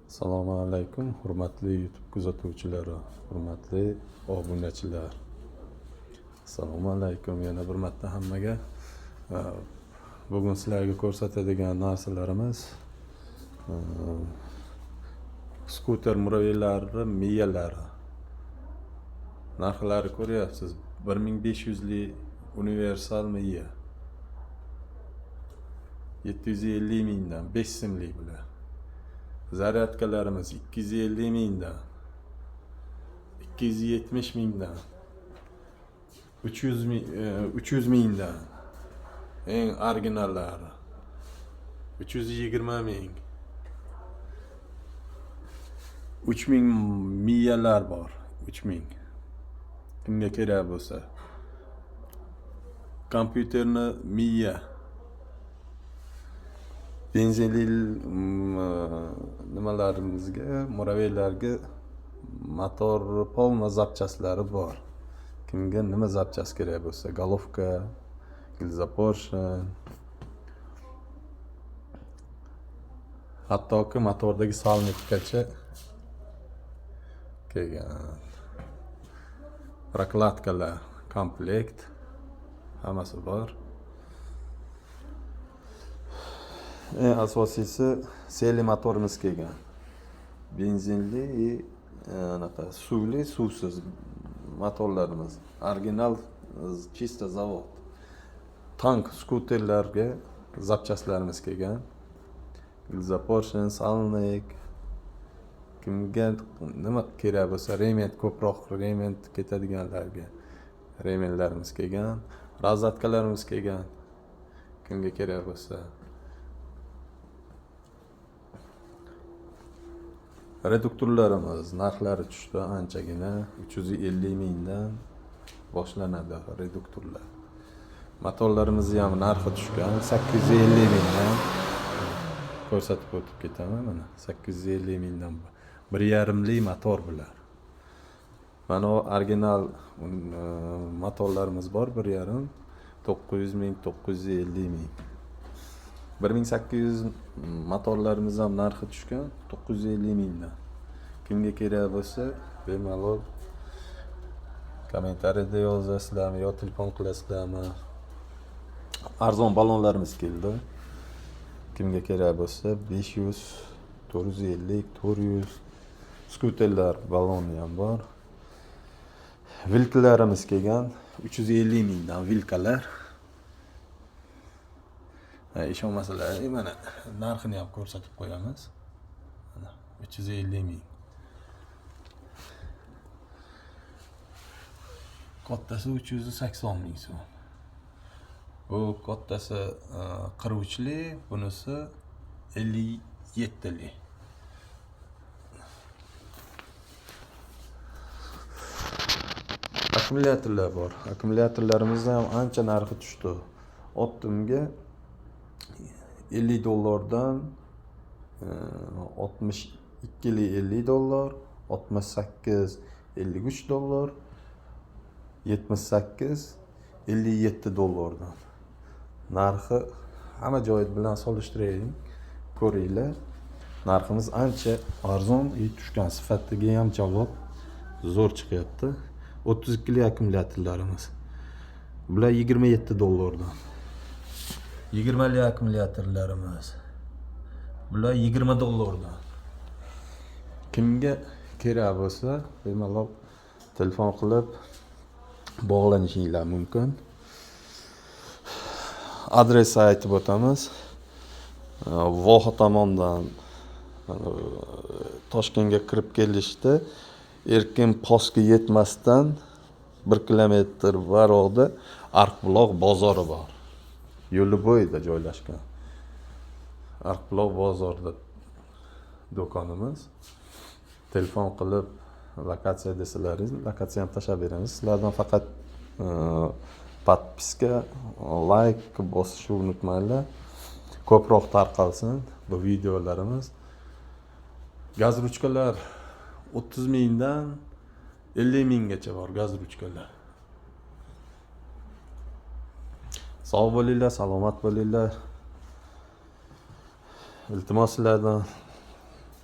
Assalomu alaykum, hurmatli YouTube kuzatuvchilari, hurmatli obunachilar. Assalomu alaykum yana bir marta hammaga. Bugun sizlarga ko'rsatadigan narsalarimiz skuter muraviylari miyalari. Narxlari ko'ryapsiz. 1500 lik universal miya. 750 mingdan 5 simlik bilan. Zaryadkalarimiz 250 mingdan 270 mingdan 300 mingdan eng originallari 320 ming 3000 miyalar bor. 3000 kimga kerak bo'lsa kompyuterni miya benzinli nimalarimizga, muraviylarga motor polna zapchaslari bor. Kimga nima zapchas kerak bo'lsa, golovka, gilzaporshn, hattoki motordagi salnikgacha kelgan. Prokladkalar, komplekt hammasi bor. Eng asosiysi seli motorimiz kelgan. Benzinli anaqa suvli, suvsiz motorlarimiz. Original chista zavod. Tank skuterlarga zapchaslarimiz kelgan. Gilzaporshn, salnik, kimga nima kerak bo'lsa, remont ko'proq remont ketadiganlarga rementlarimiz kelgan. Rozatkalarimiz kelgan. Kimga kerak bo'lsa. Reduktorlarimiz narxlari tushdi anchagina. 350 mingdan boshlanadi reduktorlar. Motorlarimizni ham narxi tushgan. 850 mingdan ko'rsatib o'tib ketaman mana. 850 mingdan 1.5 lik motor bilan. Mana original motorlarimiz bor 1.5, 900 ming, 950 ming. 1800 motorlarimiz ham narxi tushgan 950 mingdan. Kimga kerak bo'lsa, bemalol kommentariyada yozasizlarmi yo telefon qilasizlarmi? Arzon balonlarimiz keldi. Kimga kerak bo'lsa 500, 450, 400 skuterlar baloni ham bor. Vilkalarimiz kelgan 350 mingdan vilkalar. Ishonmasalar, mana narxini ham ko'rsatib qo'yamiz. Mana 350 ming. Kattasi 380 ming so'm. Bu kattasi 43 lik, bunisi 57 lik. Akkumulyatorlar bor. Akkumulyatorlarimiz ham ancha narxi tushdi. Optimga $50 62 lik $50, 68 $53, 78 $57. Narxi hamma joy bilan solishtiring, ko'ringlar. Narximiz ancha arzon tushgan, sifatiga ham javob zo'r chiqyapti. 32 lik akkumulyatorlarimiz. Bular $27. 20 lik akkumulyatorlarimiz. Bular $20. Kimga kerak bo'lsa, bemalol telefon qilib bog'lanishinglar mumkin. Adresni aytib o'tamiz. Voha tomondan Toshkentga kirib kelishda Erkin postga yetmasdan 1 kilometr baroqda Arqbuloq bozori bor. Yo'li bo'yida joylashgan. Arqbuloq bozorida do'konimiz. Telefon qilib lokatsiya desalaringiz, lokatsiyani tashlab beramiz. Sizlardan faqat podpiska, like bosishni unutmanglar. Ko'proq tarqalsin bu videolarimiz. Gaz ruchkalar 30 mingdan 50 minggacha bor gaz ruchkalar. Sog' bo'linglar, salomat bo'linglar. Iltimos sizlardan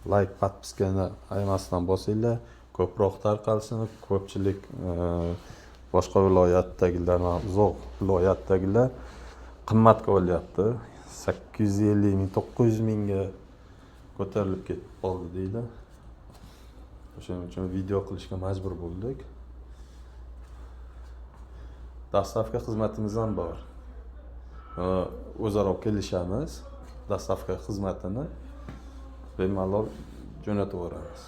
like, podpiskani aymasdan bosinglar. Ko'proq tarqalsin. Ko'pchilik boshqa viloyatdagilar, uzoq viloyatdagilar qimmatga olyapti. 850 ming, 900 mingga ko'tarilib ketib qoldi deydi. O'shaning uchun video qilishga majbur bo'ldik. Dastavka xizmatimiz ham bor. O'zaro kelishamiz. Dastavka xizmatini bemalol jo'natib yuboramiz.